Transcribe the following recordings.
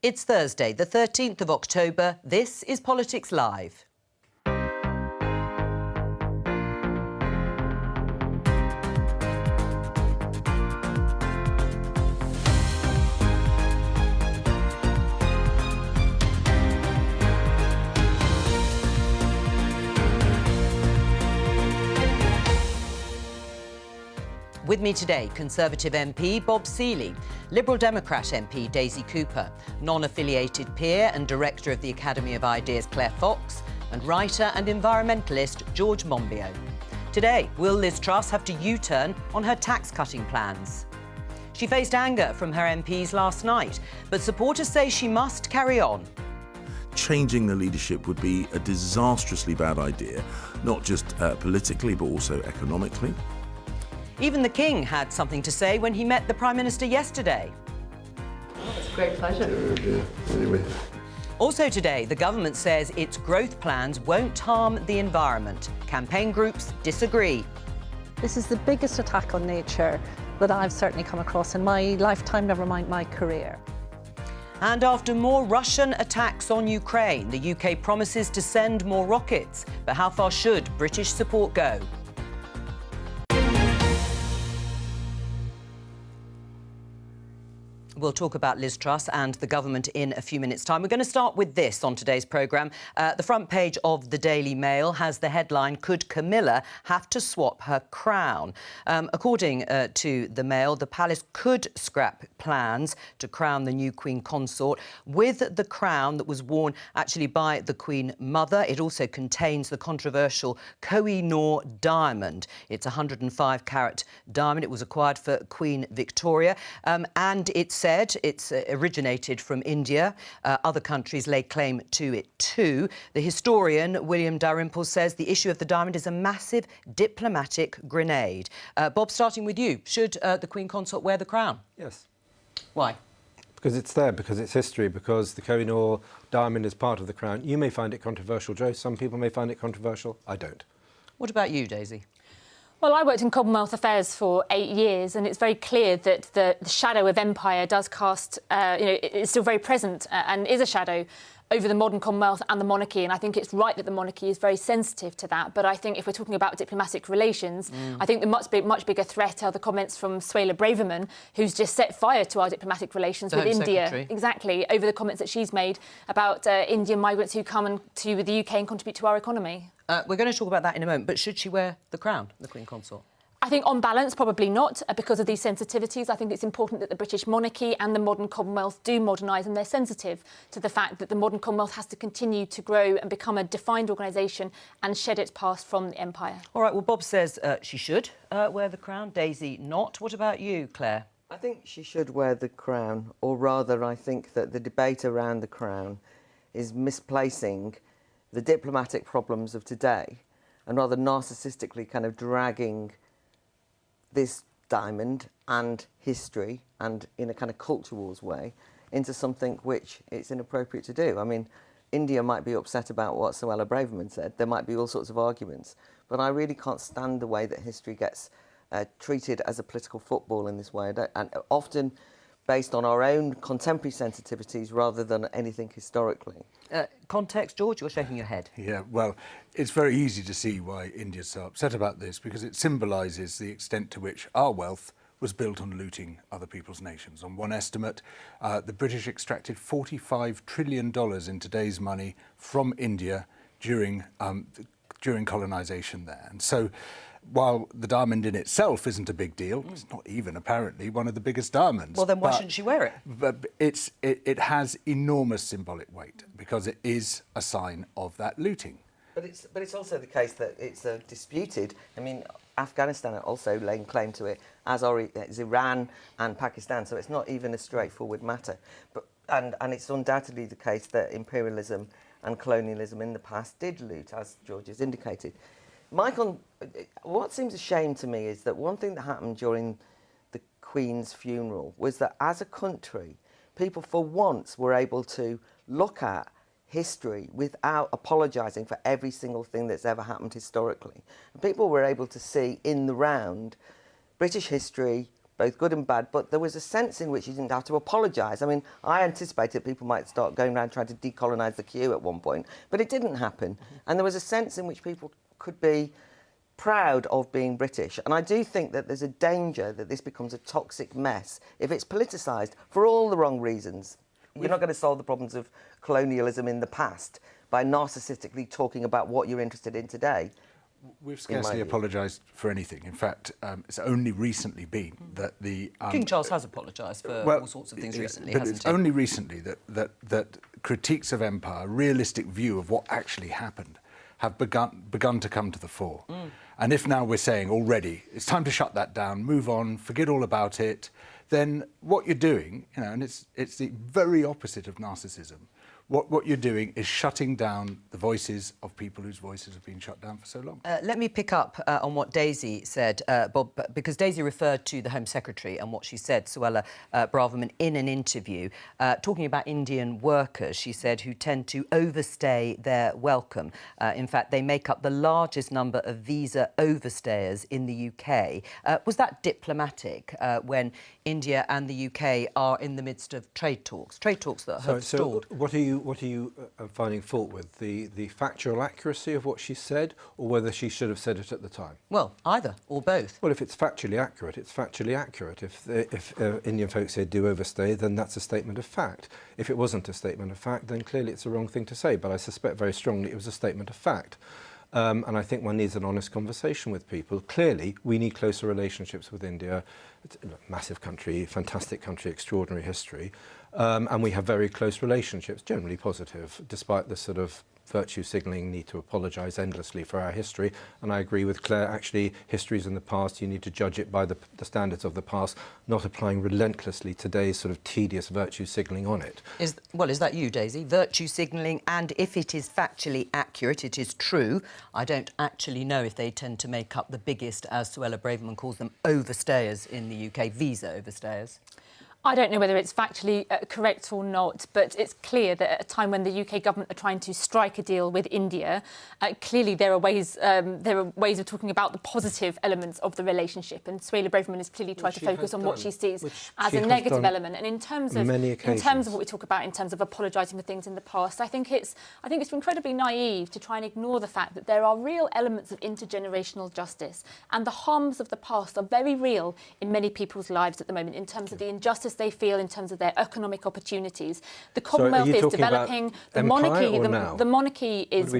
It's Thursday, the 13th of October. This is Politics Live. With me today, Conservative MP Bob Seeley, Liberal Democrat MP Daisy Cooper, non-affiliated peer and director of the Academy of Ideas Claire Fox, and writer and environmentalist George Monbiot. Today, will Liz Truss have to U-turn on her tax-cutting plans? She faced anger from her MPs last night, but supporters say she must carry on. Changing the leadership would be a disastrously bad idea, not just politically, but also economically. Even the King had something to say when he met the Prime Minister yesterday. Oh, it's a great pleasure. Anyway. Also today, the government says its growth plans won't harm the environment. Campaign groups disagree. This is the biggest attack on nature that I've certainly come across in my lifetime, never mind my career. And after more Russian attacks on Ukraine, the UK promises to send more rockets. But how far should British support go? We'll talk about Liz Truss and the government in a few minutes' time. We're going to start with this on today's programme. The front page of the Daily Mail has the headline, "Could Camilla have to swap her crown?" According to the Mail, the palace could scrap plans to crown the new Queen Consort with the crown that was worn actually by the Queen Mother. It also contains the controversial Koh-i-Noor diamond. It's a 105-carat diamond. It was acquired for Queen Victoria, and it said it's originated from India. Other countries lay claim to it too. The historian William Dalrymple says the issue of the diamond is a massive diplomatic grenade. Bob, starting with you, should the Queen Consort wear the crown? Yes. Why? Because it's there, because it's history, because the Koh-i-Noor diamond is part of the crown. You may find it controversial, Joe. Some people may find it controversial. I don't. What about you, Daisy? Well, I worked in Commonwealth Affairs for 8 years, and it's very clear that the shadow of empire does cast, it's still very present and is a shadow over the modern Commonwealth and the monarchy. And I think it's right that the monarchy is very sensitive to that. But I think if we're talking about diplomatic relations, I think the much bigger threat are the comments from Suella Braverman, who's just set fire to our diplomatic relations with India. Secretary. Exactly, over the comments that she's made about Indian migrants who come to the UK and contribute to our economy. We're going to talk about that in a moment, but should she wear the crown, the Queen Consort? I think on balance, probably not, because of these sensitivities. I think it's important that the British monarchy and the modern Commonwealth do modernise, and they're sensitive to the fact that the modern Commonwealth has to continue to grow and become a defined organisation and shed its past from the empire. All right, well, Bob says she should wear the crown, Daisy not. What about you, Claire? I think she should wear the crown, or rather, I think that the debate around the crown is misplacing the diplomatic problems of today and rather narcissistically kind of dragging this diamond and history, and in a kind of culture wars way, into something which it's inappropriate to do. I mean, India might be upset about what Suella Braverman said. There might be all sorts of arguments. But I really can't stand the way that history gets treated as a political football in this way, and often based on our own contemporary sensitivities rather than anything historically. Context, George, you're shaking your head. Yeah, well, it's very easy to see why India's so upset about this, because it symbolises the extent to which our wealth was built on looting other people's nations. On one estimate, the British extracted $45 trillion in today's money from India during colonisation there. And so, while the diamond in itself isn't a big deal, it's not even apparently one of the biggest diamonds. Well, then why shouldn't she wear it? But it has enormous symbolic weight because it is a sign of that looting. But it's also the case that it's disputed. I mean, Afghanistan are also laying claim to it, as is Iran and Pakistan. So it's not even a straightforward matter. But and it's undoubtedly the case that imperialism and colonialism in the past did loot, as George has indicated. Michael, what seems a shame to me is that one thing that happened during the Queen's funeral was that as a country, people for once were able to look at history without apologising for every single thing that's ever happened historically. And people were able to see in the round British history, both good and bad, but there was a sense in which you didn't have to apologise. I mean, I anticipated people might start going around trying to decolonise the queue at one point, but it didn't happen. And there was a sense in which people could be proud of being British. And I do think that there's a danger that this becomes a toxic mess if it's politicised for all the wrong reasons. You're not going to solve the problems of colonialism in the past by narcissistically talking about what you're interested in today. We've scarcely apologised for anything. In fact, it's only recently been that the... King Charles has apologised for all sorts of things recently, but hasn't it's he? only recently that critiques of empire, realistic view of what actually happened, have begun to come to the fore. And if now we're saying already, it's time to shut that down, move on, forget all about it, then what you're doing, you know, and it's the very opposite of narcissism, what you're doing is shutting down the voices of people whose voices have been shut down for so long. Let me pick up on what Daisy said, Bob, because Daisy referred to the Home Secretary and what she said, Suella Braverman, in an interview, talking about Indian workers, she said, who tend to overstay their welcome. In fact, they make up the largest number of visa overstayers in the UK. Was that diplomatic when India and the UK are in the midst of trade talks that have stalled? So what are you finding fault with? The factual accuracy of what she said, or whether she should have said it at the time? Well, either or both. Well, if it's factually accurate, it's factually accurate. If Indian folks say do overstay, then that's a statement of fact. If it wasn't a statement of fact, then clearly it's the wrong thing to say. But I suspect very strongly it was a statement of fact. And I think one needs an honest conversation with people. Clearly, we need closer relationships with India. It's a massive country, fantastic country, extraordinary history. And we have very close relationships, generally positive, despite the sort of virtue signalling need to apologise endlessly for our history. And I agree with Claire, actually, history's in the past. You need to judge it by the standards of the past, not applying relentlessly today's sort of tedious virtue signalling on it. Is that you, Daisy? Virtue signalling, and if it is factually accurate, it is true. I don't actually know if they tend to make up the biggest, as Suella Braverman calls them, overstayers in the UK, visa overstayers. I don't know whether it's factually correct or not, but it's clear that at a time when the UK government are trying to strike a deal with India, clearly there are ways of talking about the positive elements of the relationship. And Suella Braverman has clearly tried to focus on what she sees as a negative element. And in terms of what we talk about in terms of apologising for things in the past, I think it's incredibly naive to try and ignore the fact that there are real elements of intergenerational justice, and the harms of the past are very real in many people's lives at the moment in terms of the injustice they feel, in terms of their economic opportunities. The Commonwealth is developing. The monarchy is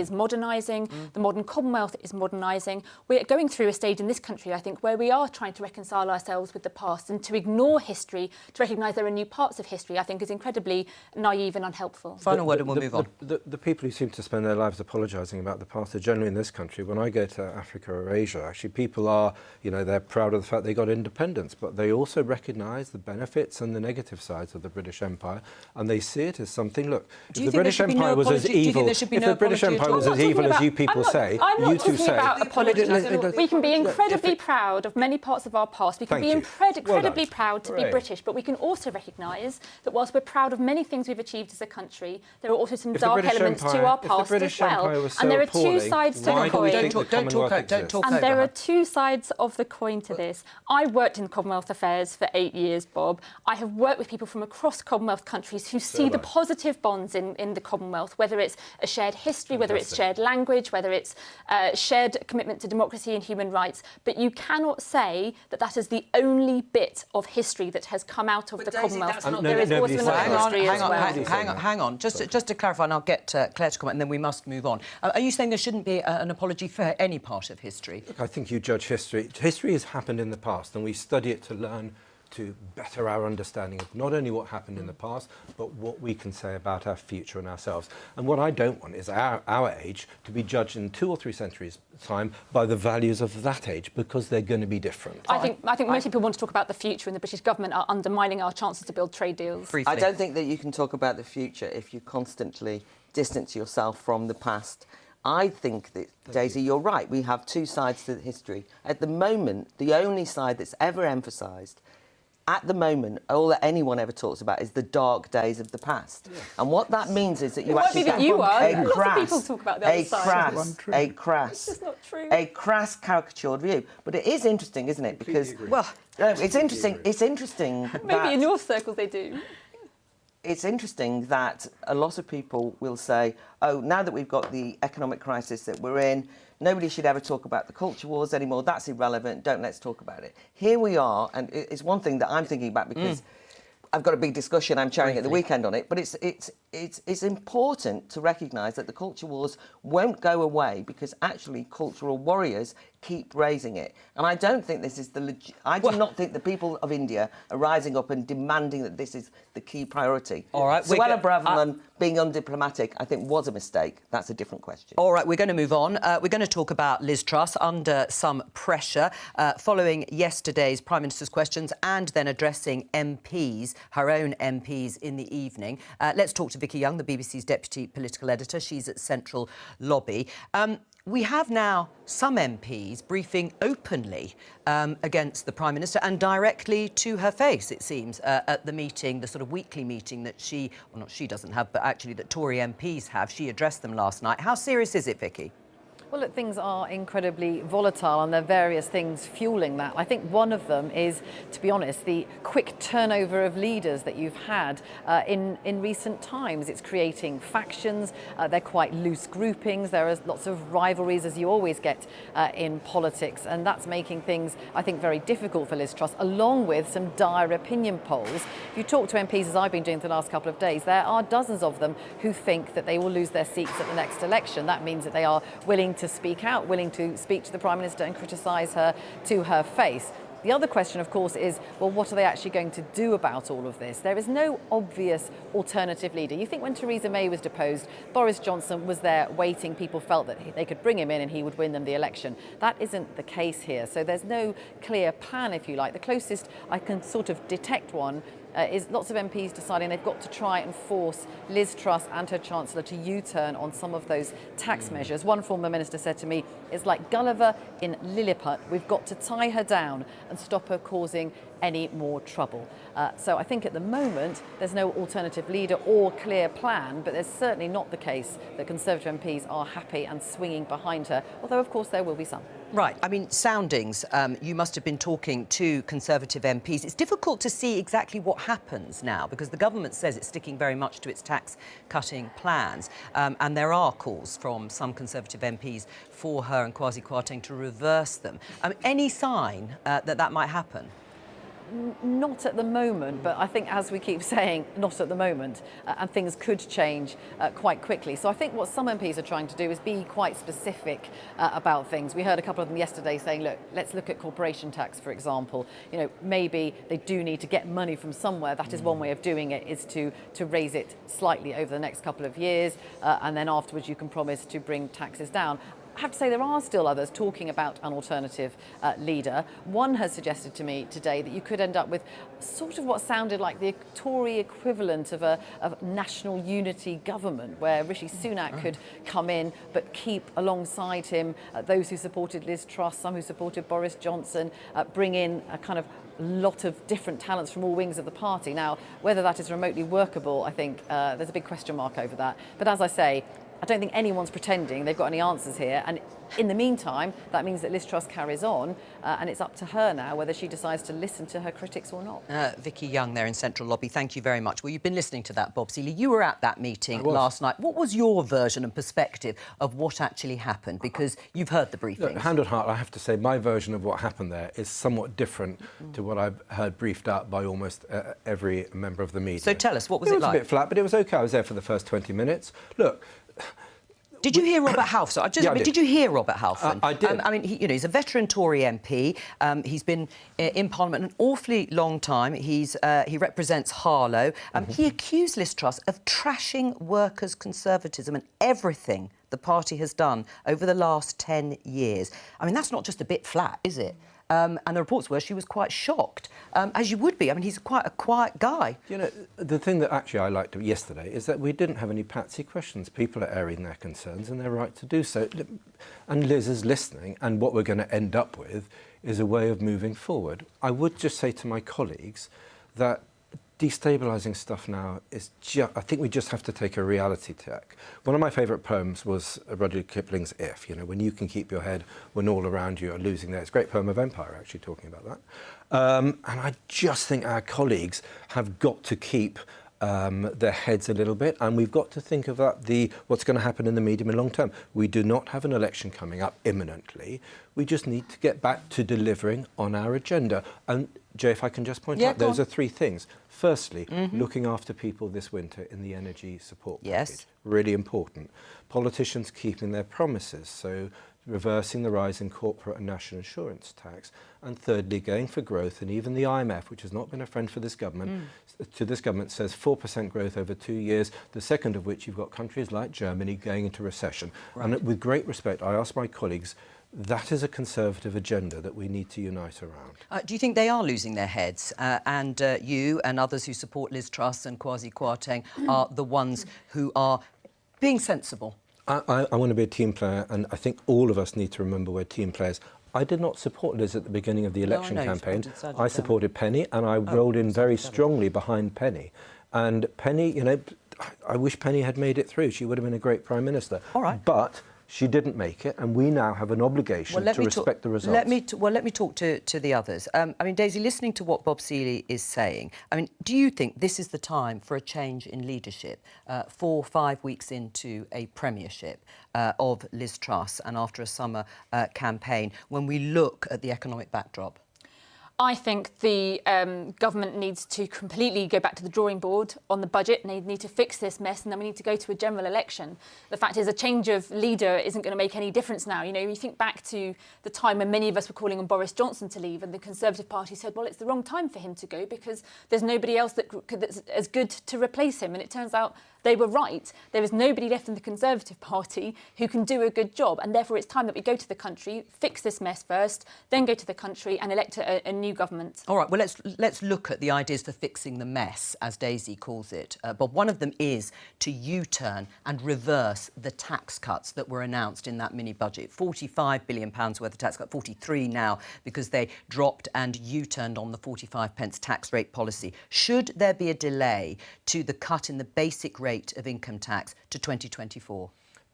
modernising. The modern Commonwealth is modernising. We're going through a stage in this country, I think, where we are trying to reconcile ourselves with the past, and to ignore history, to recognise there are new parts of history, I think is incredibly naive and unhelpful. Final word and we'll move on. The people who seem to spend their lives apologising about the past are generally in this country. When I go to Africa or Asia, actually people are, you know, they're proud of the fact they got independence, but they also recognise the benefits and the negative sides of the British Empire, and they see it as something. Look, if the British Empire was as evil, if the British Empire was as evil as you people say, you two say. I'm not talking about apologies. We can be incredibly proud of many parts of our past. We can be incredibly proud to be British, but we can also recognise that whilst we're proud of many things we've achieved as a country, there are also some dark elements to our past as well. And there are two sides to the coin. Don't talk. And there are two sides of the coin to this. I worked in Commonwealth Affairs for 8 years, Bob. I have worked with people from across Commonwealth countries who see the positive bonds in the Commonwealth, whether it's a shared history, whether it's shared language, whether it's shared commitment to democracy and human rights. But you cannot say that that is the only bit of history that has come out of the Commonwealth. There is also another history as well. Hang on. Just to clarify, and I'll get Claire to comment, and then we must move on. Are you saying there shouldn't be an apology for any part of history? Look, I think you judge history. History has happened in the past, and we study it to learn to better our understanding of not only what happened in the past, but what we can say about our future and ourselves. And what I don't want is our age to be judged in 2 or 3 centuries' time by the values of that age, because they're going to be different. I think most people want to talk about the future, and the British government are undermining our chances to build trade deals. Briefly. I don't think that you can talk about the future if you constantly distance yourself from the past. I think that, Daisy, you're right. We have two sides to the history. At the moment, the only side that's ever emphasised At the moment, all that anyone ever talks about is the dark days of the past. And what that means is that you It actually might be that you are. a Lots crass, of people talk about the other side. crass, It's just not true. a crass caricatured view. But it is interesting, isn't it? Because it's interesting. It's interesting. Maybe in your circles they do. It's interesting that a lot of people will say, oh, now that we've got the economic crisis that we're in, nobody should ever talk about the culture wars anymore. That's irrelevant. Let's talk about it. Here we are, and it's one thing that I'm thinking about because I've got a big discussion I'm chairing at the weekend on it, but it's important to recognise that the culture wars won't go away because actually cultural warriors keep raising it. And I don't think this is I do not think the people of India are rising up and demanding that this is the key priority. All right, Suella Braverman being undiplomatic, I think, was a mistake. That's a different question. All right, we're going to move on. We're going to talk about Liz Truss under some pressure following yesterday's Prime Minister's questions and then addressing MPs, her own MPs, in the evening. Let's talk to Vicky Young, the BBC's Deputy Political Editor. She's at Central Lobby. We have now some MPs briefing openly against the Prime Minister and directly to her face, it seems, at the meeting, the sort of weekly meeting that not she doesn't have, but actually that Tory MPs have. She addressed them last night. How serious is it, Vicky? Well, look, things are incredibly volatile and there are various things fueling that. I think one of them is, to be honest, the quick turnover of leaders that you've had in recent times. It's creating factions, they're quite loose groupings, there are lots of rivalries, as you always get in politics, and that's making things, I think, very difficult for Liz Truss, along with some dire opinion polls. If you talk to MPs, as I've been doing for the last couple of days, there are dozens of them who think that they will lose their seats at the next election. That means that they are willing to speak out, willing to speak to the Prime Minister and criticise her to her face. The other question, of course, is, well, what are they actually going to do about all of this? There is no obvious alternative leader. You think when Theresa May was deposed, Boris Johnson was there waiting. People felt that they could bring him in and he would win them the election. That isn't the case here. So there's no clear plan, if you like. The closest I can sort of detect one is lots of MPs deciding they've got to try and force Liz Truss and her Chancellor to U-turn on some of those tax measures. One former minister said to me, it's like Gulliver in Lilliput. We've got to tie her down and stop her causing any more trouble. So I think at the moment there's no alternative leader or clear plan, but there's certainly not the case that Conservative MPs are happy and swinging behind her, although of course there will be some. Right, I mean, soundings, you must have been talking to Conservative MPs. It's difficult to see exactly what happens now because the government says it's sticking very much to its tax-cutting plans, and there are calls from some Conservative MPs for her and Kwasi Kwarteng to reverse them. Any sign that might happen? Not at the moment, but I think, as we keep saying, not at the moment, and things could change quite quickly. So I think what some MPs are trying to do is be quite specific about things. We heard a couple of them yesterday saying, look, let's look at corporation tax, for example. You know, maybe they do need to get money from somewhere. That is one way of doing it, is to raise it slightly over the next couple of years, and then afterwards you can promise to bring taxes down. I have to say there are still others talking about an alternative leader. One has suggested to me today that you could end up with sort of what sounded like the Tory equivalent of a national unity government, where Rishi Sunak could come in but keep alongside him those who supported Liz Truss, some who supported Boris Johnson, bring in a kind of lot of different talents from all wings of the party. Now, whether that is remotely workable, I think there's a big question mark over that. But as I say, I don't think anyone's pretending they've got any answers here. And in the meantime, that means that Liz Truss carries on, and it's up to her now whether she decides to listen to her critics or not. Vicky Young there in Central Lobby, thank you very much. Well, you've been listening to that, Bob Seeley. You were at that meeting last night. What was your version and perspective of what actually happened? Because you've heard the briefings. Look, hand on heart, I have to say my version of what happened there is somewhat different to what I've heard briefed out by almost every member of the media. So tell us, what was it like? It was a bit flat, but it was OK. I was there for the first 20 minutes. Look... Did you hear Robert Halfon? Did you hear Robert Halfon? I did. I mean, he's a veteran Tory MP. He's been in Parliament an awfully long time. He represents Harlow. He accused Liz Truss of trashing workers' conservatism and everything the party has done over the last 10 years. I mean, that's not just a bit flat, is it? and the reports were she was quite shocked, as you would be. I mean, he's quite a quiet guy. You know, the thing that actually I liked yesterday is that we didn't have any patsy questions. People are airing their concerns, and they're right to do so. And Liz is listening, and what we're going to end up with is a way of moving forward. I would just say to my colleagues that destabilising stuff now is I think we just have to take a reality check. One of my favourite poems was Rudyard Kipling's If, you know, when you can keep your head when all around you are losing theirs. Great poem of Empire, actually, talking about that. And I just think our colleagues have got to keep their heads a little bit, and we've got to think about what's going to happen in the medium and long term. We do not have an election coming up imminently. We just need to get back to delivering on our agenda. And Jay, if I can just point out, those are three things. Firstly, looking after people this winter in the energy support package. Really important. Politicians keeping their promises, so reversing the rise in corporate and national insurance tax. And thirdly, going for growth, and even the IMF, which has not been a friend for this government, says 4% growth over 2 years, the second of which you've got countries like Germany going into recession. Right. And with great respect, I ask my colleagues, that is a Conservative agenda that we need to unite around. Do you think they are losing their heads? And you and others who support Liz Truss and Kwasi Kwarteng are the ones who are being sensible? I want to be a team player, and I think all of us need to remember we're team players. I did not support Liz at the beginning of the election campaign. I supported Penny, and I rolled in very strongly behind Penny. And Penny, you know, I wish Penny had made it through. She would have been a great Prime Minister. All right. But she didn't make it, and we now have an obligation to respect the results. Let me talk to the others. I mean, Daisy, listening to what Bob Seeley is saying, I mean, do you think this is the time for a change in leadership 4 or 5 weeks into a premiership of Liz Truss and after a summer campaign, when we look at the economic backdrop? I think the government needs to completely go back to the drawing board on the budget, and they need to fix this mess, and then we need to go to a general election. The fact is, a change of leader isn't going to make any difference now. You know, you think back to the time when many of us were calling on Boris Johnson to leave, and the Conservative Party said, well, it's the wrong time for him to go because there's nobody else that's as good to replace him. And it turns out they were right. There is nobody left in the Conservative Party who can do a good job, and therefore it's time that we go to the country, fix this mess first, then go to the country and elect a new government. All right, well, let's look at the ideas for fixing the mess, as Daisy calls it. But one of them is to U-turn and reverse the tax cuts that were announced in that mini-budget. £45 billion worth of tax cut, 43 now, because they dropped and U-turned on the 45p tax rate policy. Should there be a delay to the cut in the basic rate of income tax to 2024?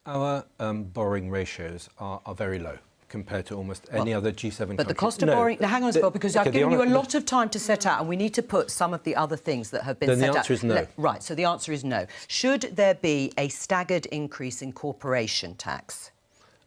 Our borrowing ratios are very low compared to almost any other G7 country. But the cost of borrowing... Now, hang on, Bob, because I've given you a lot of time to set out, and we need to put some of the other things that have been set out. Then the answer is no. Right, so the answer is no. Should there be a staggered increase in corporation tax?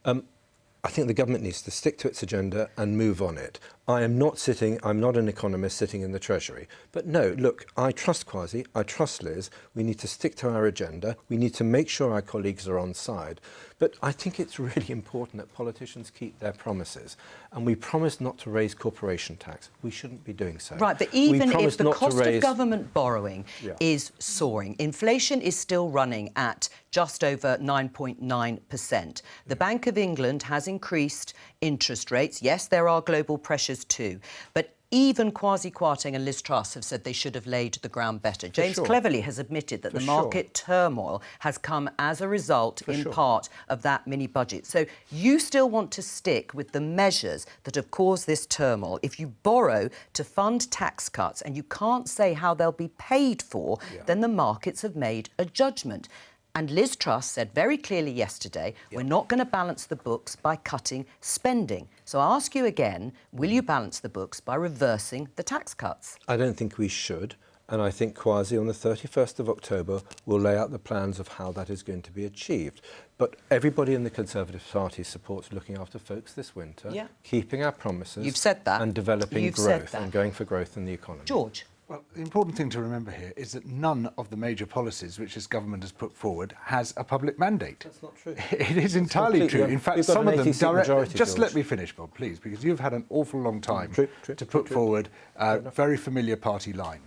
I think the government needs to stick to its agenda and move on it. I'm not an economist sitting in the Treasury. But no, look, I trust Kwasi, I trust Liz. We need to stick to our agenda. We need to make sure our colleagues are on side. But I think it's really important that politicians keep their promises. And we promised not to raise corporation tax. We shouldn't be doing so. Right, but even if the cost of government borrowing is soaring, inflation is still running at just over 9.9%. The Bank of England has increased interest rates. Yes, there are global pressures too, but even Kwasi Kwarteng and Liz Truss have said they should have laid the ground better. James Cleverly has admitted that the market turmoil has come as a result, in part, of that mini-budget. So you still want to stick with the measures that have caused this turmoil. If you borrow to fund tax cuts and you can't say how they'll be paid for, then the markets have made a judgment. And Liz Truss said very clearly yesterday, we're not going to balance the books by cutting spending. So I ask you again, will you balance the books by reversing the tax cuts? I don't think we should. And I think Kwasi on the 31st of October will lay out the plans of how that is going to be achieved. But everybody in the Conservative Party supports looking after folks this winter, keeping our promises. You've said that. And developing growth and going for growth in the economy. George? Well, the important thing to remember here is that none of the major policies which this government has put forward has a public mandate. That's not true. It is entirely true. In fact, some of them majority, just let me finish, Bob, please, because you've had an awful long time to put forward a very familiar party line.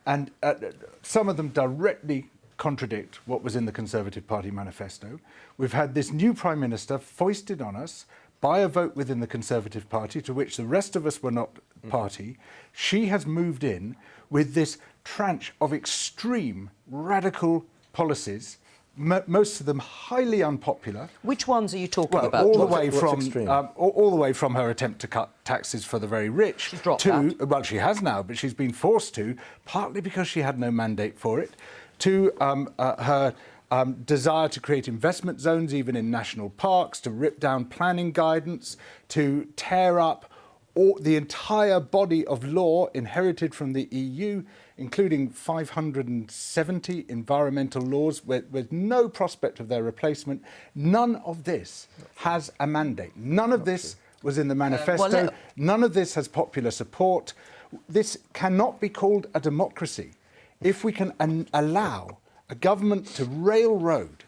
And some of them directly contradict what was in the Conservative Party manifesto. We've had this new Prime Minister foisted on us by a vote within the Conservative Party, to which the rest of us were not party, she has moved in with this tranche of extreme radical policies, most of them highly unpopular. Which ones are you talking about? All the way from her attempt to cut taxes for the very rich She's dropped to, that. well, she has now, but she's been forced to, partly because she had no mandate for it, to her desire to create investment zones even in national parks, to rip down planning guidance, to tear up the entire body of law inherited from the EU, including 570 environmental laws with no prospect of their replacement. None of this has a mandate. None of this was in the manifesto. None of this has popular support. This cannot be called a democracy if we can allow a government to railroad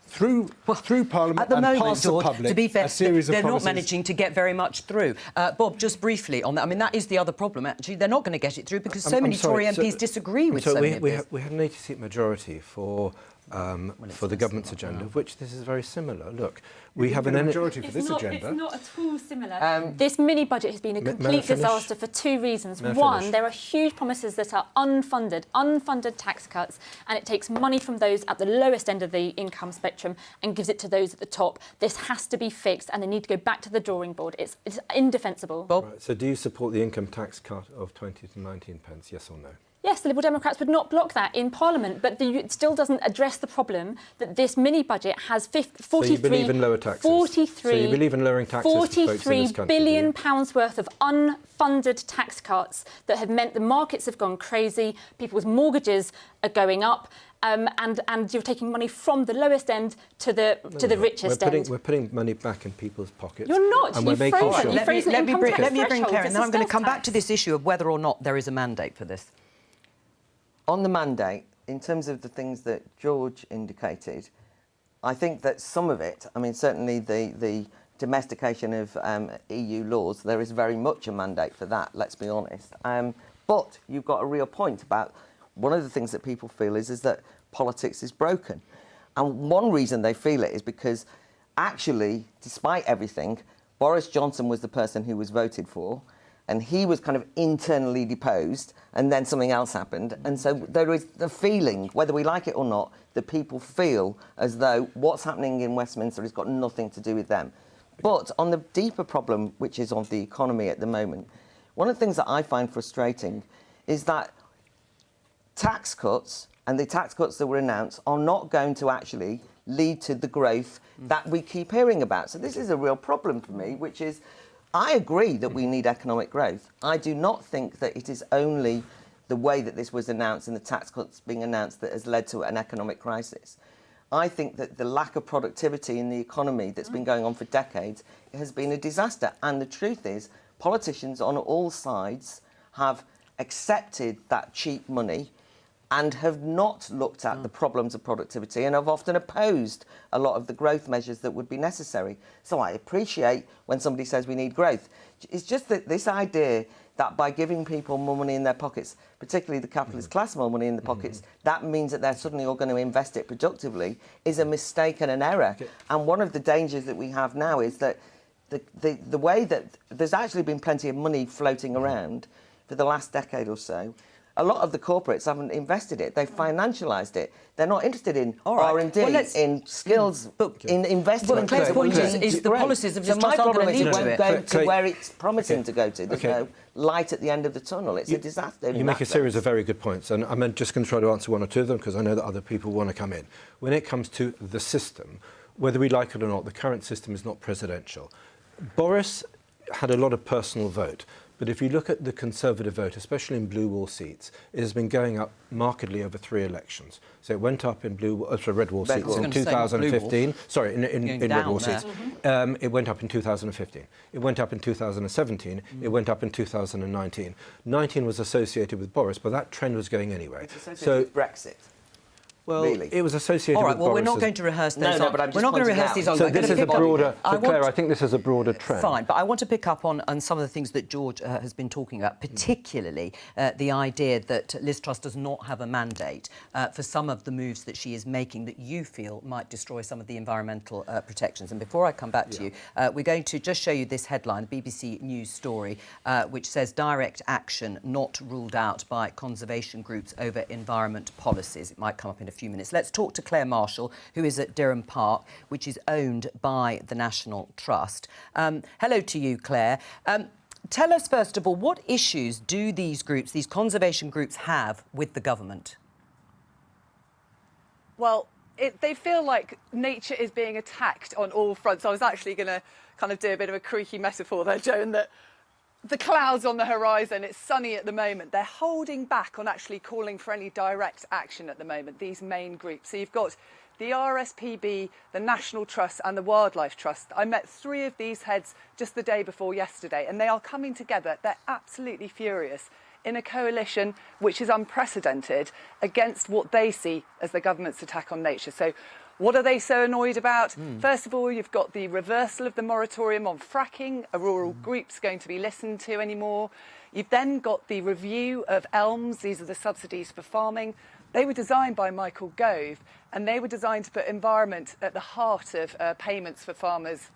through Parliament at the and moment, pass George, the public to be fair, a series of they're policies. not managing to get very much through. Bob, just briefly on that, I mean, that is the other problem, actually. They're not going to get it through because so many Tory MPs disagree with so many of this. We had an 80-seat majority for the government's agenda, of which this is very similar. Look, we have a majority for this agenda. It's not at all similar. This mini-budget has been a complete disaster for two reasons. One, there are huge promises that are unfunded tax cuts, and it takes money from those at the lowest end of the income spectrum and gives it to those at the top. This has to be fixed, and they need to go back to the drawing board. It's indefensible. Bob? Right, so do you support the income tax cut of 20 to 19 pence, yes or no? Yes, the Liberal Democrats would not block that in Parliament, but it still doesn't address the problem that this mini-budget has 43... So you believe in lower taxes? 43... So you believe in lowering taxes for folks in this country, £43 billion worth of unfunded tax cuts that have meant the markets have gone crazy, people's mortgages are going up, and you're taking money from the lowest end to the richest end. We're putting money back in people's pockets. You're not. And we're making sure... Let me bring Karen, and then I'm going to come back to this issue of whether or not there is a mandate for this. On the mandate, in terms of the things that George indicated, I think that some of it, I mean, certainly the domestication of EU laws, there is very much a mandate for that, let's be honest. But you've got a real point about one of the things that people feel is that politics is broken. And one reason they feel it is because actually, despite everything, Boris Johnson was the person who was voted for, and he was kind of internally deposed, and then something else happened. And so there is the feeling, whether we like it or not, that people feel as though what's happening in Westminster has got nothing to do with them. But on the deeper problem, which is on the economy at the moment, one of the things that I find frustrating is that tax cuts, and the tax cuts that were announced, are not going to actually lead to the growth that we keep hearing about. So this is a real problem for me, which is, I agree that we need economic growth. I do not think that it is only the way that this was announced and the tax cuts being announced that has led to an economic crisis. I think that the lack of productivity in the economy that's been going on for decades has been a disaster. And the truth is, politicians on all sides have accepted that cheap money and have not looked at the problems of productivity and have often opposed a lot of the growth measures that would be necessary. So I appreciate when somebody says we need growth. It's just that this idea that by giving people more money in their pockets, particularly the capitalist class more money in the pockets, that means that they're suddenly all going to invest it productively is a mistake and an error. Okay. And one of the dangers that we have now is that the way that there's actually been plenty of money floating around for the last decade or so. A lot of the corporates haven't invested it. They've financialised it. They're not interested in R&D, in skills, in investment. But Claire's point is the policies of just aren't going to lead to it. Go to where it's promising to go to. There's no light at the end of the tunnel. It's a disaster. You make a series of very good points, and I'm just going to try to answer one or two of them because I know that other people want to come in. When it comes to the system, whether we like it or not, the current system is not presidential. Boris had a lot of personal vote. But if you look at the Conservative vote, especially in blue wall seats, it has been going up markedly over 3 elections. So it went up in red wall seats in 2015. Sorry, in red wall seats. It went up in 2015. It went up in 2017. It went up in 2019. 19 was associated with Boris, but that trend was going anyway. It's associated with Brexit. Well, really. it was associated All right, with well, we're Boris's... not going to rehearse those. No, but I'm we're just not going to pointing rehearse out. these. So I'm So gonna this is pick a up- broader... I Claire, want- I think this is a broader trend. Fine, but I want to pick up on some of the things that George has been talking about, particularly the idea that Liz Truss does not have a mandate for some of the moves that she is making that you feel might destroy some of the environmental protections. And before I come back to you, we're going to just show you this headline, BBC News story, which says direct action not ruled out by conservation groups over environment policies. It might come up in a few minutes. Let's talk to Claire Marshall, who is at Durham Park, which is owned by the National Trust. Hello to you, Claire. Tell us, first of all, what issues do these groups, these conservation groups, have with the government? Well, they feel like nature is being attacked on all fronts. I was actually going to kind of do a bit of a creaky metaphor there, Joe, in that the clouds on the horizon, it's sunny at the moment. They're holding back on actually calling for any direct action at the moment, these main groups. So you've got the RSPB, the National Trust and the Wildlife Trust. I met 3 of these heads just the day before yesterday, and they are coming together. They're absolutely furious in a coalition which is unprecedented against what they see as the government's attack on nature. So what are they so annoyed about? First of all, you've got the reversal of the moratorium on fracking. A rural group's going to be listened to anymore. You've then got the review of ELMS. These are the subsidies for farming. They were designed by Michael Gove, and they were designed to put environment at the heart of payments for farmers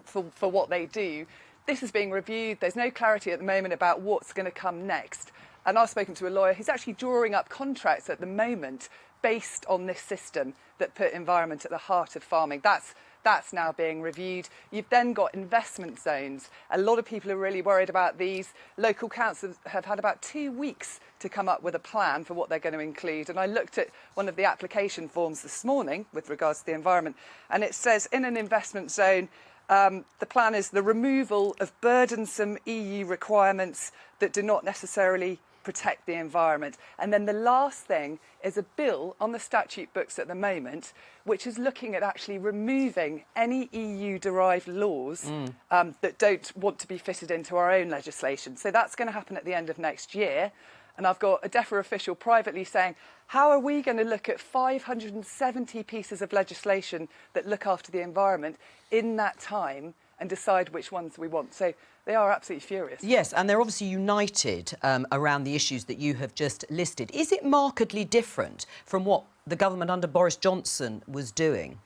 for what they do. This is being reviewed. There's no clarity at the moment about what's going to come next. And I've spoken to a lawyer who's actually drawing up contracts at the moment based on this system that put environment at the heart of farming. That's now being reviewed. You've then got investment zones. A lot of people are really worried about these. Local councils have had about 2 weeks to come up with a plan for what they're going to include. And I looked at one of the application forms this morning with regards to the environment, and it says in an investment zone, the plan is the removal of burdensome EU requirements that do not necessarily protect the environment. And then the last thing is a bill on the statute books at the moment, which is looking at actually removing any EU-derived laws that don't want to be fitted into our own legislation. So that's going to happen at the end of next year. And I've got a DEFRA official privately saying, how are we going to look at 570 pieces of legislation that look after the environment in that time and decide which ones we want? So they are absolutely furious. Yes, and they're obviously united around the issues that you have just listed. Is it markedly different from what the government under Boris Johnson was doing?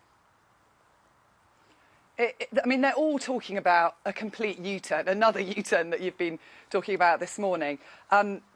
I mean, they're all talking about a complete U-turn, another U-turn that you've been talking about this morning.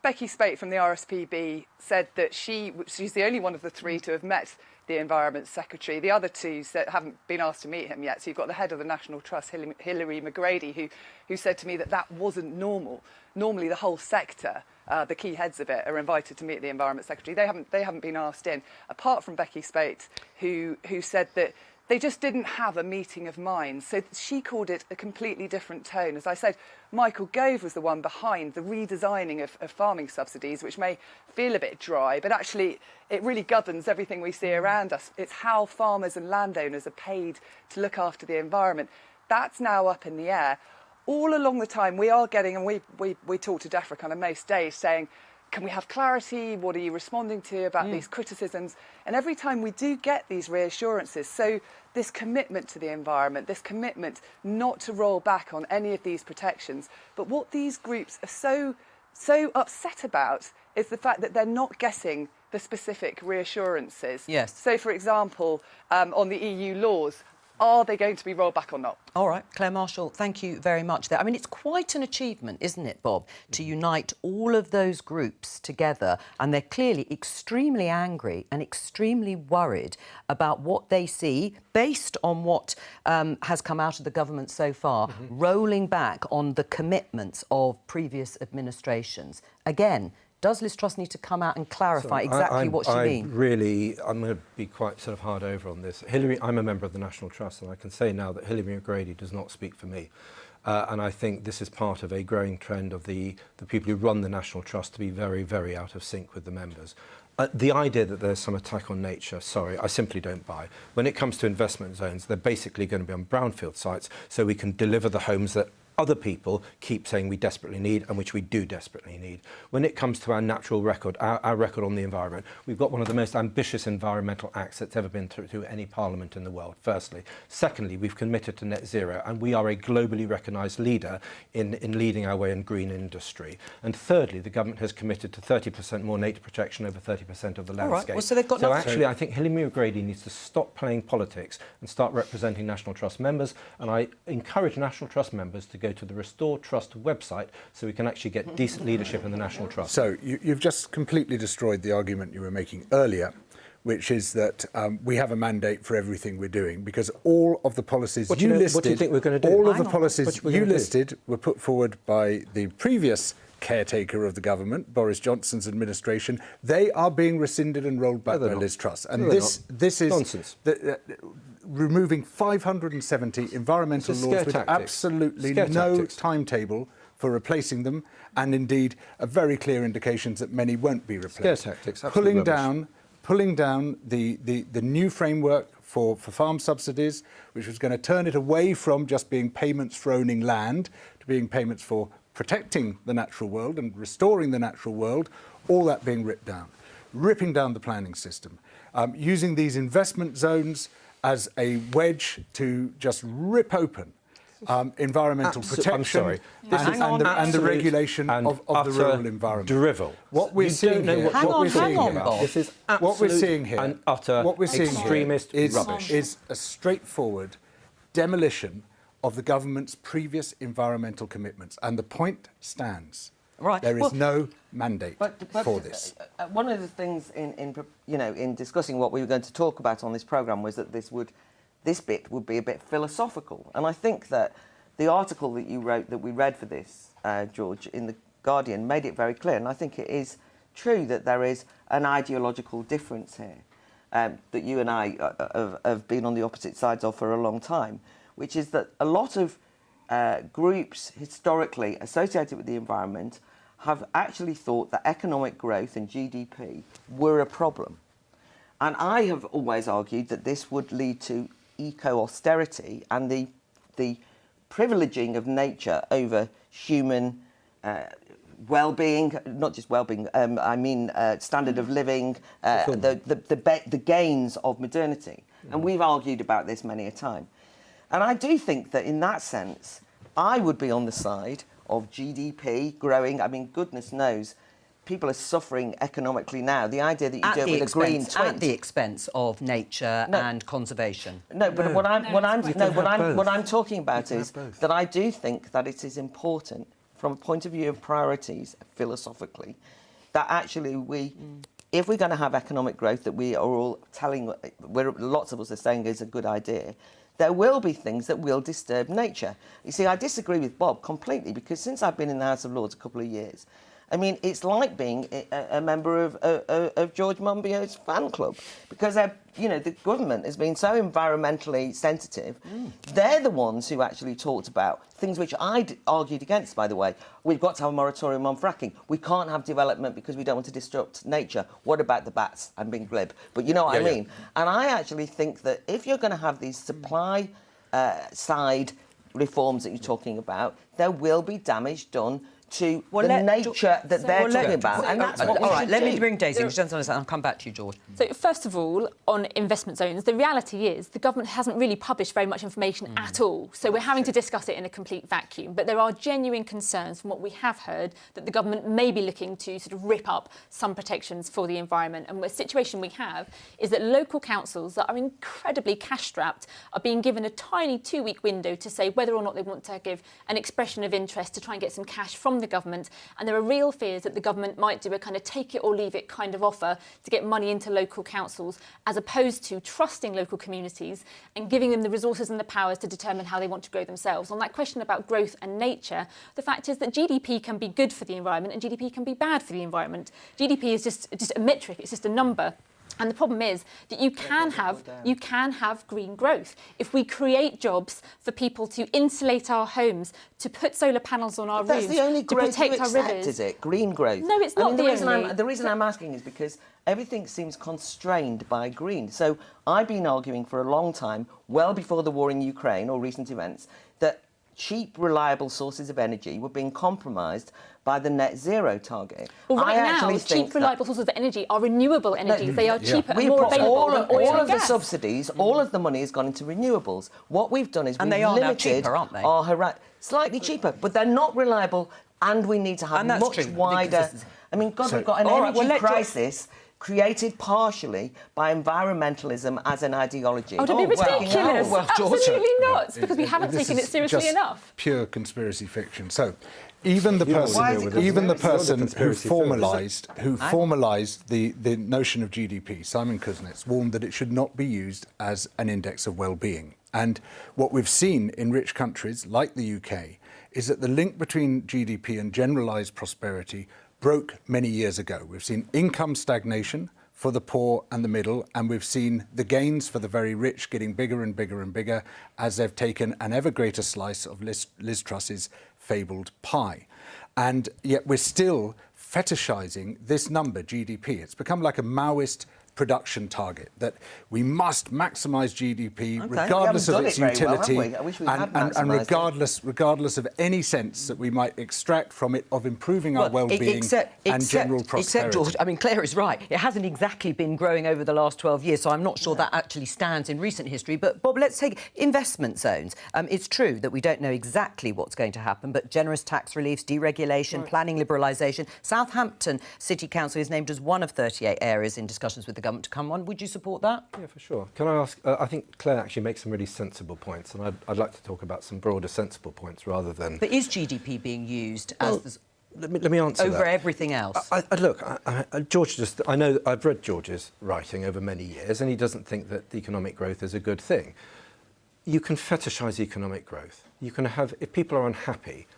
Becky Spate from the RSPB said that she's the only one of the 3 to have met the Environment Secretary. The other 2 haven't been asked to meet him yet. So you've got the head of the National Trust, Hilary McGrady, who said to me that wasn't normal. Normally, the whole sector, the key heads of it, are invited to meet the Environment Secretary. They haven't been asked in, apart from Becky Spate, who said that they just didn't have a meeting of minds. So she called it a completely different tone. As I said, Michael Gove was the one behind the redesigning of farming subsidies, which may feel a bit dry, but actually it really governs everything we see around us. It's how farmers and landowners are paid to look after the environment. That's now up in the air. All along the time we are getting, and we talk to DEFRA kind of most days, saying, can we have clarity? What are you responding to about these criticisms? And every time we do get these reassurances, so this commitment to the environment, this commitment not to roll back on any of these protections. But what these groups are so upset about is the fact that they're not getting the specific reassurances. Yes. So, for example, on the EU laws, are they going to be rolled back or not? All right, Claire Marshall, thank you very much there. I mean, it's quite an achievement, isn't it, Bob, to unite all of those groups together, and they're clearly extremely angry and extremely worried about what they see, based on what has come out of the government so far, rolling back on the commitments of previous administrations. Again, does Liz Truss need to come out and clarify exactly what she means? I'm going to be quite sort of hard over on this. I'm a member of the National Trust, and I can say now that Hilary McGrady does not speak for me. And I think this is part of a growing trend of the people who run the National Trust to be very, very out of sync with the members. The idea that there's some attack on nature, sorry, I simply don't buy. When it comes to investment zones, they're basically going to be on brownfield sites, so we can deliver the homes that other people keep saying we desperately need, and which we do desperately need. When it comes to our natural record, our record on the environment, we've got one of the most ambitious environmental acts that's ever been through any parliament in the world, firstly. Secondly, we've committed to net zero, and we are a globally recognised leader in leading our way in green industry. And thirdly, the government has committed to 30% more nature protection over 30% of the landscape. All right, well, so they've got so nothing. actually, I think Hilary O'Grady needs to stop playing politics and start representing National Trust members, and I encourage National Trust members to go to the Restore Trust website so we can actually get decent leadership in the National Trust. So you've just completely destroyed the argument you were making earlier, which is that we have a mandate for everything we're doing, because all of the policies What you do you know- listed, what do you think we're gonna do? all of Hang the on. policies What we're you gonna do? listed were put forward by the previous caretaker of the government, Boris Johnson's administration. They are being rescinded and rolled back No, they're by not. Liz Truss. And No, they're this is nonsense. removing 570 environmental It's a laws scare with tactics. absolutely Scare no tactics. timetable for replacing them, and indeed very clear indications that many won't be replaced. Scare tactics, absolute Pulling down the new framework for farm subsidies, which was going to turn it away from just being payments for owning land to being payments for protecting the natural world and restoring the natural world, all that being ripping down the planning system, using these investment zones as a wedge to just rip open environmental protection I'm sorry. and the regulation of the rural environment. Drivel. What we're seeing here, This is what we're seeing here, and utter what we're seeing extremist here rubbish. is a straightforward demolition of the government's previous environmental commitments, and the point stands. Right. There is Well, no mandate But for this. One of the things in discussing what we were going to talk about on this programme was that this bit would be a bit philosophical, and I think that the article that you wrote, that we read for this, George, in the Guardian, made it very clear, and I think it is true that there is an ideological difference here that you and I have been on the opposite sides of for a long time, which is that a lot of groups historically associated with the environment have actually thought that economic growth and GDP were a problem. And I have always argued that this would lead to eco-austerity and the privileging of nature over human well-being, not just well-being, standard of living, the gains of modernity. And we've argued about this many a time. And I do think that in that sense, I would be on the side of GDP growing. I mean, goodness knows, people are suffering economically now. The idea that you do it with a green twint. At the expense of nature and conservation. No, but what I'm talking about is that I do think that it is important from a point of view of priorities, philosophically, that actually if we're going to have economic growth that we are all telling, lots of us are saying is a good idea, there will be things that will disturb nature. You see, I disagree with Bob completely, because since I've been in the House of Lords a couple of years, I mean, it's like being a member of George Monbiot's fan club, because the government has been so environmentally sensitive. They're the ones who actually talked about things which I'd argued against, by the way. We've got to have a moratorium on fracking. We can't have development because we don't want to disrupt nature. What about the bats? I'm being glib, but you know what I mean. And I actually think that if you're going to have these supply side reforms that you're talking about, there will be damage done to the nature that they're talking about, and that's what we should let do. Mm. me bring Daisy. I'll come back to you, George. So first of all, on investment zones, the reality is the government hasn't really published very much information at all. So we're having to discuss it in a complete vacuum. But there are genuine concerns from what we have heard that the government may be looking to sort of rip up some protections for the environment. And the situation we have is that local councils that are incredibly cash-strapped are being given a tiny 2-week window to say whether or not they want to give an expression of interest to try and get some cash from the government. And there are real fears that the government might do a kind of take it or leave it kind of offer to get money into local councils, as opposed to trusting local communities and giving them the resources and the powers to determine how they want to grow themselves. On that question about growth and nature, the fact is that GDP can be good for the environment and GDP can be bad for the environment. GDP is just a metric, it's just a number. And the problem is that you can have green growth. If we create jobs for people to insulate our homes, to put solar panels on our roofs, That's the only to growth protect you our accept, rivers. is it? Green growth? No, it's not the only. The reason I'm asking is because everything seems constrained by green. So I've been arguing for a long time, well before the war in Ukraine or recent events, that cheap, reliable sources of energy were being compromised by the net zero target. Well, right I now, actually think cheap, reliable sources of energy are renewable energies. They are cheaper and we more put available than oil all and of the gas. subsidies, all of the money has gone into renewables. What we've done is And we've they are now limited cheaper, aren't they? slightly cheaper, but they're not reliable, and we need to have And that's much true, wider. consistency. I mean, God, we've got an all right, energy well, crisis created partially by environmentalism as an ideology. Oh, don't be ridiculous. well, George. Absolutely not. It's because we haven't This taken it is seriously just enough. Pure conspiracy fiction. So, even the You don't person, want to deal with even the conspiracy. It's not a person conspiracy who formalised the notion of GDP, Simon Kuznets, warned that it should not be used as an index of well-being. And what we've seen in rich countries like the UK is that the link between GDP and generalised prosperity broke many years ago. We've seen income stagnation for the poor and the middle, and we've seen the gains for the very rich getting bigger and bigger and bigger as they've taken an ever greater slice of Liz Truss's fabled pie. And yet we're still fetishising this number, GDP. It's become like a Maoist production target, that we must maximise GDP regardless of its utility and regardless of any sense that we might extract from it of improving our well-being and general prosperity. Except, George, I mean, Claire is right. It hasn't exactly been growing over the last 12 years, so I'm not sure that actually stands in recent history. But, Bob, let's take investment zones. It's true that we don't know exactly what's going to happen, but generous tax reliefs, deregulation, planning liberalisation. Southampton City Council is named as one of 38 areas in discussions with the government to come on. Would you support that? Yeah, for sure. Can I ask, I think Claire actually makes some really sensible points, and I'd like to talk about some broader sensible points rather than... But is GDP being used as... Let me answer over that. everything else? George I know I've read George's writing over many years, and he doesn't think that economic growth is a good thing. You can fetishise economic growth. You can have, if people are unhappy,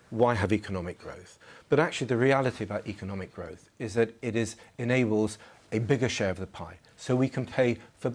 why have economic growth? But actually the reality about economic growth is that it enables a bigger share of the pie. So we can pay for,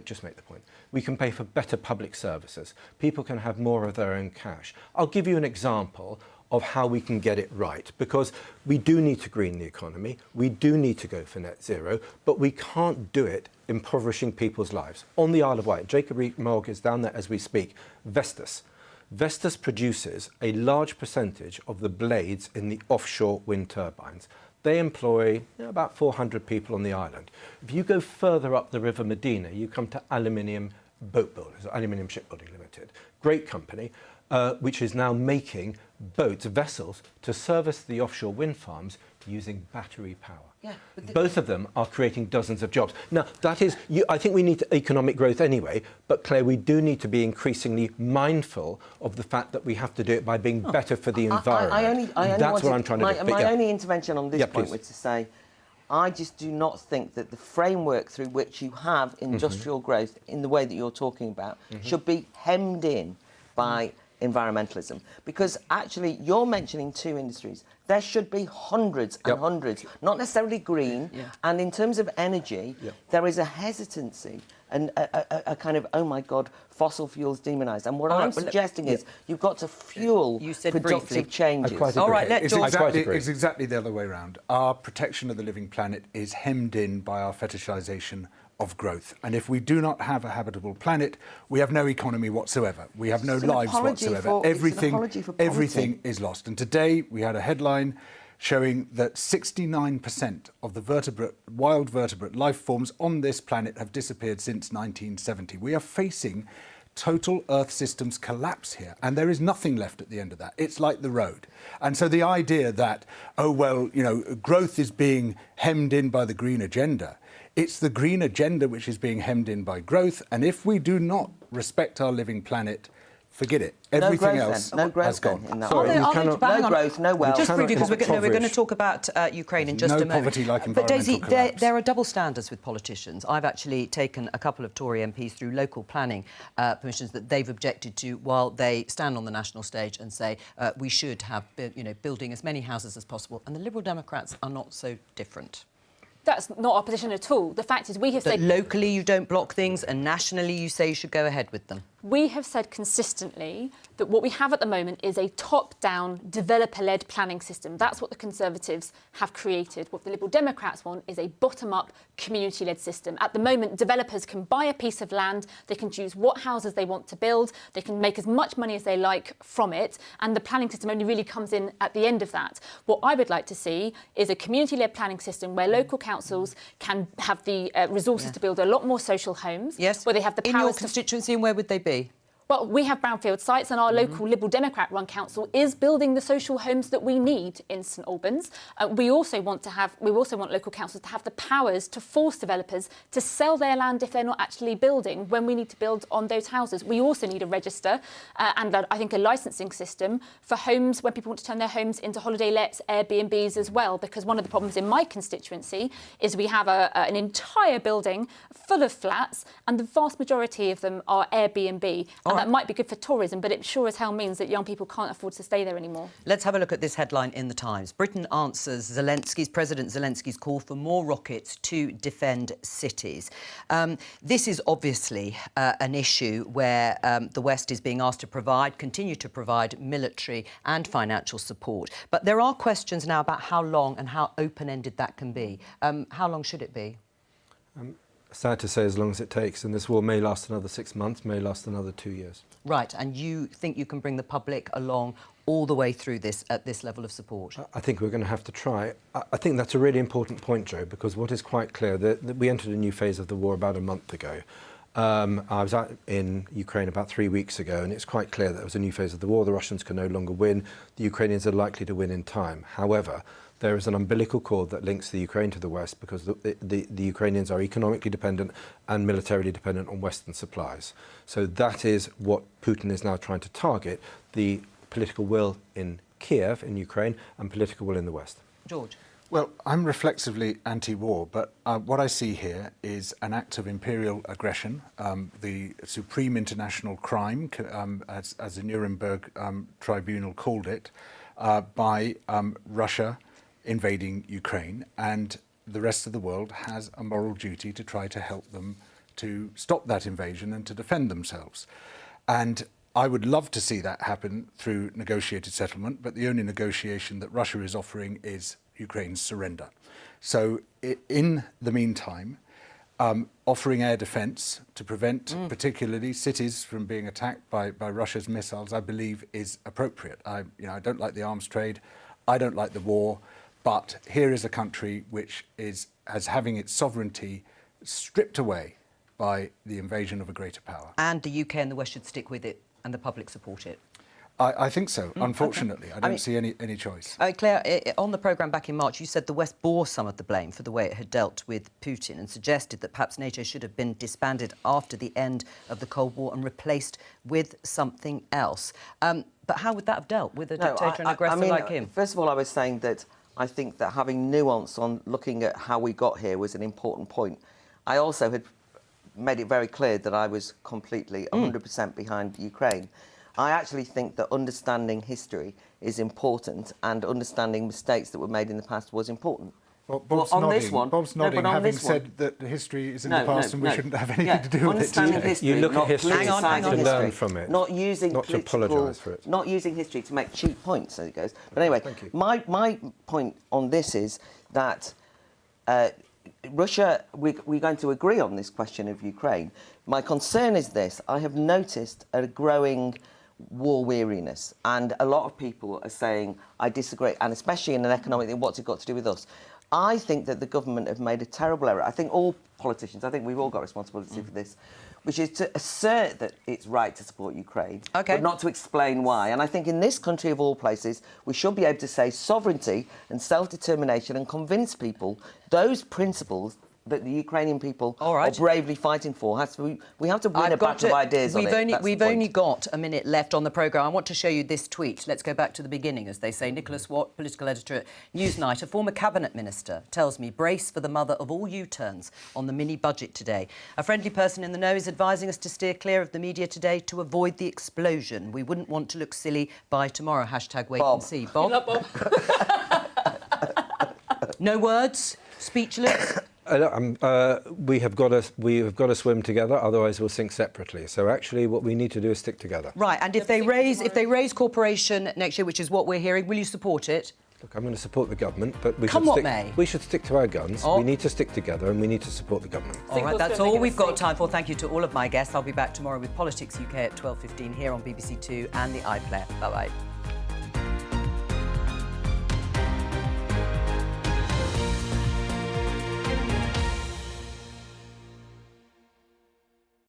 just make the point, we can pay for better public services. People can have more of their own cash. I'll give you an example of how we can get it right, because we do need to green the economy, we do need to go for net zero, but we can't do it impoverishing people's lives. On the Isle of Wight, Jacob Rees-Mogg is down there as we speak, Vestas. Vestas produces a large percentage of the blades in the offshore wind turbines. They employ about 400 people on the island. If you go further up the River Medina, you come to Aluminium Boat Builders, Aluminium Shipbuilding Limited. Great company, which is now making boats, vessels, to service the offshore wind farms using battery power. Yeah, both of them are creating dozens of jobs. Now, that is, I think we need economic growth anyway, but Claire, we do need to be increasingly mindful of the fact that we have to do it by being better for the environment. That's what I'm trying to do. My only intervention on this point was to say, I just do not think that the framework through which you have industrial growth in the way that you're talking about should be hemmed in by environmentalism, because actually you're mentioning two industries. There should be hundreds and hundreds, not necessarily green. And in terms of energy, there is a hesitancy and a kind of, oh my God, fossil fuels demonised. And what I'm suggesting is you've got to fuel productive changes. All right, let George... It's exactly the other way around. Our protection of the living planet is hemmed in by our fetishisation of growth. And if we do not have a habitable planet, we have no economy whatsoever. We have no lives whatsoever. Everything is lost. And today we had a headline showing that 69% of the wild vertebrate life forms on this planet have disappeared since 1970. We are facing total Earth systems collapse here, and there is nothing left at the end of that. It's like the road. And so the idea that, oh, well, you know, growth is being hemmed in by the green agenda, it's the green agenda which is being hemmed in by growth, and if we do not respect our living planet, forget it. Everything else has gone. No growth, no wealth. Just briefly, because we're going to talk about Ukraine in just a moment. No poverty like but environmental Daisy, there are double standards with politicians. I've actually taken a couple of Tory MPs through local planning permissions that they've objected to, while they stand on the national stage and say we should have, building as many houses as possible. And the Liberal Democrats are not so different. That's not our position at all. The fact is we have said... Locally you don't block things and nationally you say you should go ahead with them. We have said consistently that what we have at the moment is a top-down, developer-led planning system. That's what the Conservatives have created. What the Liberal Democrats want is a bottom-up, community-led system. At the moment, developers can buy a piece of land, they can choose what houses they want to build, they can make as much money as they like from it, and the planning system only really comes in at the end of that. What I would like to see is a community-led planning system where local councils can have the resources to build a lot more social homes, where they have the powers in your constituency, and where would they be? Well, we have brownfield sites, and our local Liberal Democrat-run council is building the social homes that we need in St Albans. We also want local councils to have the powers to force developers to sell their land if they're not actually building when we need to build on those houses. We also need a register and I think a licensing system for homes when people want to turn their homes into holiday lets, Airbnbs as well, because one of the problems in my constituency is we have an entire building full of flats, and the vast majority of them are Airbnb. That might be good for tourism, but it sure as hell means that young people can't afford to stay there anymore. Let's have a look at this headline in The Times. Britain answers President Zelensky's call for more rockets to defend cities. This is obviously an issue where the West is being asked to continue to provide military and financial support. But there are questions now about how long and how open-ended that can be. How long should it be? Sad to say, as long as it takes, and this war may last another 6 months, may last another 2 years. Right, and you think you can bring the public along all the way through this at this level of support? I think we're going to have to try. I think that's a really important point, Joe, because what is quite clear, that we entered a new phase of the war about a month ago. I was out in Ukraine about 3 weeks ago, and it's quite clear that there was a new phase of the war. The Russians can no longer win. The Ukrainians are likely to win in time. However, there is an umbilical cord that links the Ukraine to the West, because the Ukrainians are economically dependent and militarily dependent on Western supplies. So that is what Putin is now trying to target, the political will in Kiev, in Ukraine, and political will in the West. George? Well, I'm reflexively anti-war, but what I see here is an act of imperial aggression, the supreme international crime, as the Nuremberg tribunal called it, by Russia invading Ukraine, and the rest of the world has a moral duty to try to help them to stop that invasion and to defend themselves. And I would love to see that happen through negotiated settlement, but the only negotiation that Russia is offering is Ukraine's surrender. So in the meantime, offering air defence to prevent particularly cities from being attacked by Russia's missiles, I believe is appropriate. I don't like the arms trade, I don't like the war, but here is a country which has having its sovereignty stripped away by the invasion of a greater power. And the UK and the West should stick with it and the public support it. I think so, unfortunately. Okay. I don't see any choice. Claire, on the programme back in March, you said the West bore some of the blame for the way it had dealt with Putin and suggested that perhaps NATO should have been disbanded after the end of the Cold War and replaced with something else. But how would that have dealt with a dictator and aggressor like him? First of all, I was saying that I think that having nuance on looking at how we got here was an important point. I also had made it very clear that I was completely 100% behind Ukraine. I actually think that understanding history is important, and understanding mistakes that were made in the past was important. Well, Bob's nodding, having said that history is in the past and we shouldn't have anything to do with it today. History, you look at history to learn from it, not using not to apologise for it. Not using history to make cheap points, as it goes. But anyway, my point on this is that Russia, we're going to agree on this question of Ukraine. My concern is this: I have noticed a growing war weariness, and a lot of people are saying, I disagree, and especially in an economic thing, what's it got to do with us? I think that the government have made a terrible error. I think all politicians, I think we've all got responsibility for this, which is to assert that it's right to support Ukraine, but not to explain why. And I think in this country of all places, we should be able to say sovereignty and self-determination and convince people those principles that the Ukrainian people are bravely fighting for. We have to win a battle of ideas on it. We've only got a minute left on the programme. I want to show you this tweet. Let's go back to the beginning, as they say. Nicholas Watt, political editor at Newsnight, a former cabinet minister, tells me, brace for the mother of all U-turns on the mini-budget today. A friendly person in the know is advising us to steer clear of the media today to avoid the explosion. We wouldn't want to look silly by tomorrow. # wait and see. Bob? Bob. No words? Speechless? We have got to swim together, otherwise we'll sink separately. So actually, what we need to do is stick together. Right, and if they raise corporation next year, which is what we're hearing, will you support it? Look, I'm going to support the government, but we should stick to our guns. Oh. We need to stick together, and we need to support the government. All right, that's all we've got time for. Thank you to all of my guests. I'll be back tomorrow with Politics UK at 12:15 here on BBC Two and the iPlayer. Bye bye.